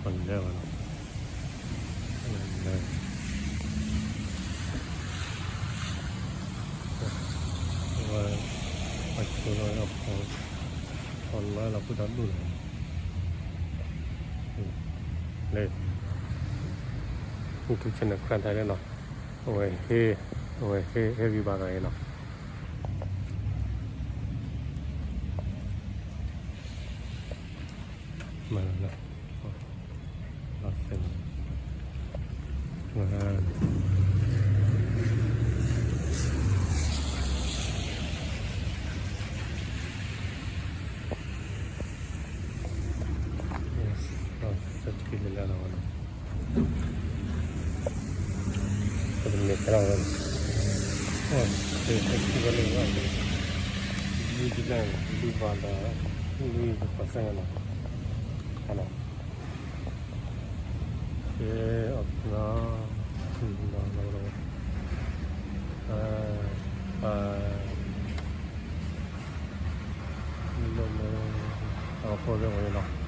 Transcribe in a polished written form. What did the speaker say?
건데요. 네. Rồi mạch vừa rồi học còn là cứ đắn đủ lên tu chân là khăn thái nó rồi he vi ba cái nó mà nó xem mà 길을 나가는 그런데 들어가는 이거는 이지랑 이바다 이 파상하나 하나 예 없나 이거는 보정을 나